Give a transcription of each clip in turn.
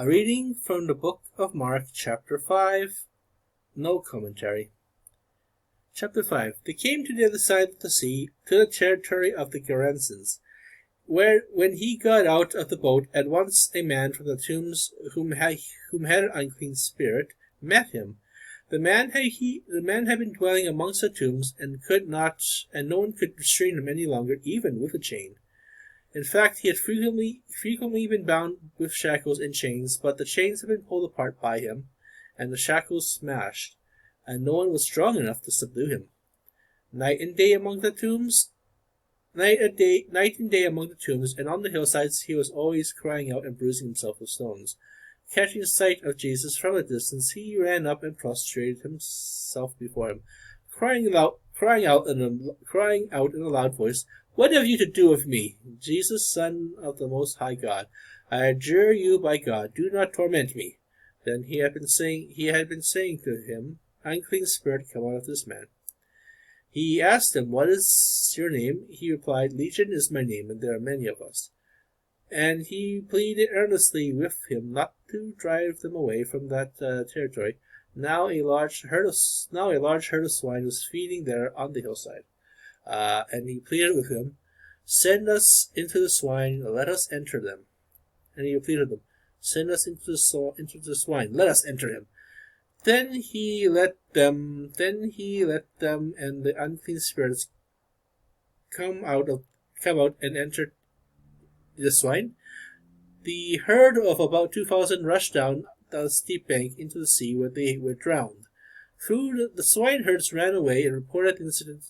A reading from the book of Mark, chapter 5. No commentary. Chapter 5. They came to the other side of the sea, to the territory of the Gerasenes, where, when he got out of the boat, at once a man from the tombs whom had an unclean spirit met him. The man had been dwelling amongst the tombs, and no one could restrain him any longer, even with a chain. In fact, he had frequently been bound with shackles and chains, but the chains had been pulled apart by him, and the shackles smashed, and no one was strong enough to subdue him. Night and day among the tombs, and on the hillsides he was always crying out and bruising himself with stones. Catching sight of Jesus from a distance, he ran up and prostrated himself before him, crying out in a loud voice, "What have you to do with me, Jesus, Son of the Most High God? I adjure you by God, do not torment me." Then he had been saying to him, "Unclean spirit, come out of this man." He asked him, "What is your name?" He replied, "Legion is my name, and there are many of us." And he pleaded earnestly with him not to drive them away from that territory. Now a large herd of swine was feeding there on the hillside. And he pleaded with him, "Send us into the swine, let us enter them." And he repeated them, "Send us into the swine, let us enter him." Then he let them, and the unclean spirits come out and entered the swine. The herd of about 2,000 rushed down the steep bank into the sea, where they were drowned. The swineherds ran away and reported the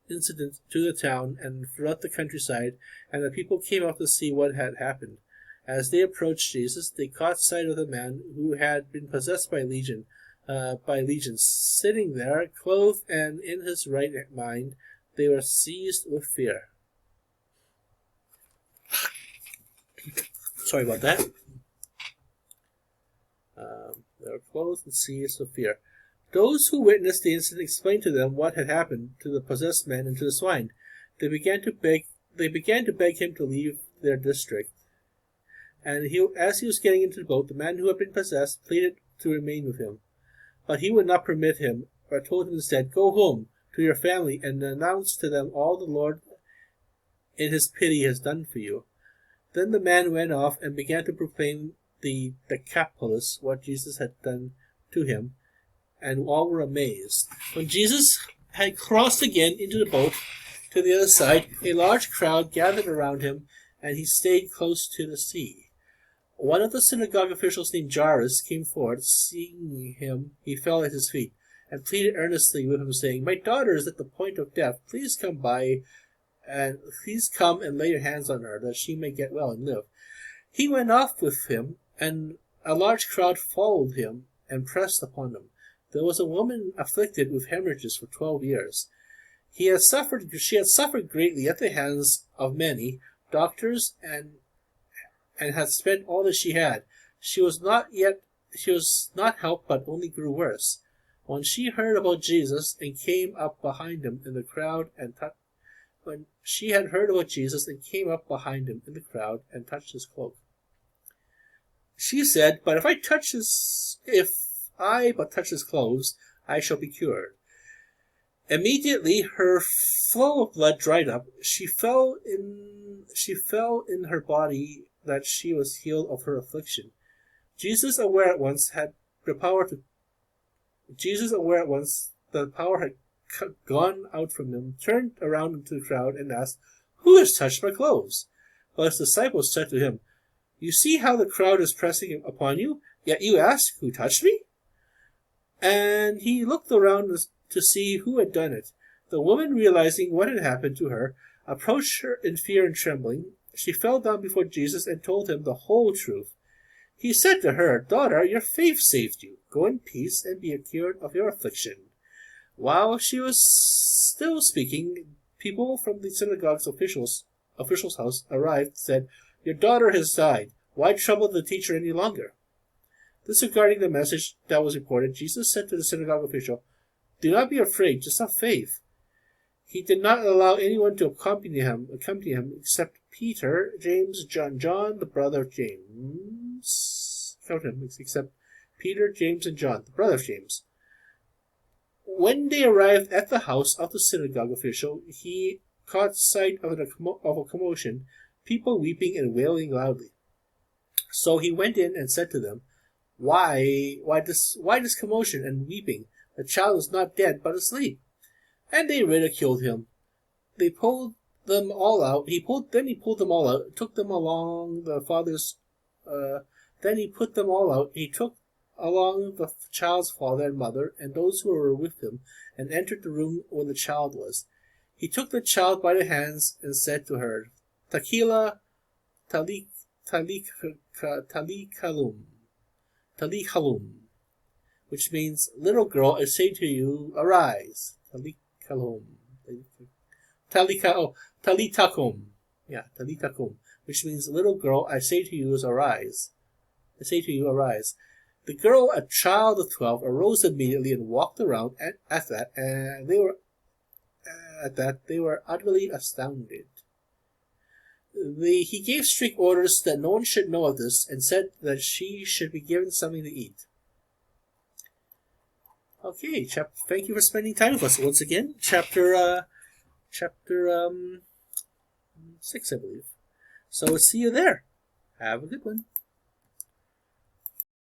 incident to the town and throughout the countryside, and the people came out to see what had happened. As they approached Jesus, they caught sight of the man who had been possessed by legions, sitting there, clothed and in his right mind. They were seized with fear. Sorry about that. They were clothed and seized with fear. Those who witnessed the incident explained to them what had happened to the possessed man and to the swine. They began to beg him to leave their district. And as he was getting into the boat, the man who had been possessed pleaded to remain with him. But he would not permit him, but told him instead, "Go home to your family and announce to them all the Lord in his pity has done for you." Then the man went off and began to proclaim the Decapolis, what Jesus had done to him, and all were amazed. When Jesus had crossed again into the boat to the other side, a large crowd gathered around him, and he stayed close to the sea. One of the synagogue officials named Jairus came forward. Seeing him, he fell at his feet and pleaded earnestly with him, saying, "My daughter is at the point of death. Please come and lay your hands on her, that she may get well and live." He went off with him, and a large crowd followed him and pressed upon him. There was a woman afflicted with hemorrhages for 12 years. She had suffered greatly at the hands of many doctors and had spent all that she had. She was not helped, but only grew worse. When she heard about Jesus and came up behind him in the crowd and touched his cloak, she said, "But if I but touch his clothes, I shall be cured." Immediately her flow of blood dried up. She felt in her body that she was healed of her affliction. Jesus, aware at once that the power had gone out from him, turned around into the crowd and asked, "Who has touched my clothes?" But his disciples said to him, "You see how the crowd is pressing upon you, yet you ask, 'Who touched me?'" And he looked around to see who had done it. The woman, realizing what had happened to her, approached her in fear and trembling. She fell down before Jesus and told him the whole truth. He said to her, "Daughter, your faith saved you. Go in peace and be cured of your affliction." While she was still speaking, people from the synagogue's official's house arrived and said, "Your daughter has died. Why trouble the teacher any longer?" Disregarding the message that was reported, Jesus said to the synagogue official, "Do not be afraid, just have faith." He did not allow anyone to accompany him except Peter, James, John, the brother of James. count him, except Peter, James, and John, the brother of James. When they arrived at the house of the synagogue official, he caught sight of a commotion, people weeping and wailing loudly. So he went in and said to them, Why this commotion and weeping? The child is not dead, but asleep. And they ridiculed him. They pulled them all out. He pulled them all out, took them along the father's. Then he put them all out. He took along the child's father and mother and those who were with him, and entered the room where the child was. He took the child by the hands and said to her, Takila talikalum, which means, little girl, I say to you, arise. Talikalum. Talitakum. Yeah, talitakum, which means, little girl, I say to you, arise. I say to you, arise. The girl, a child of 12, arose immediately and walked around. At that, they were utterly astounded. He gave strict orders that no one should know of this, and said that she should be given something to eat. Okay, thank you for spending time with us once again. Chapter 6, I believe. So we'll see you there. Have a good one.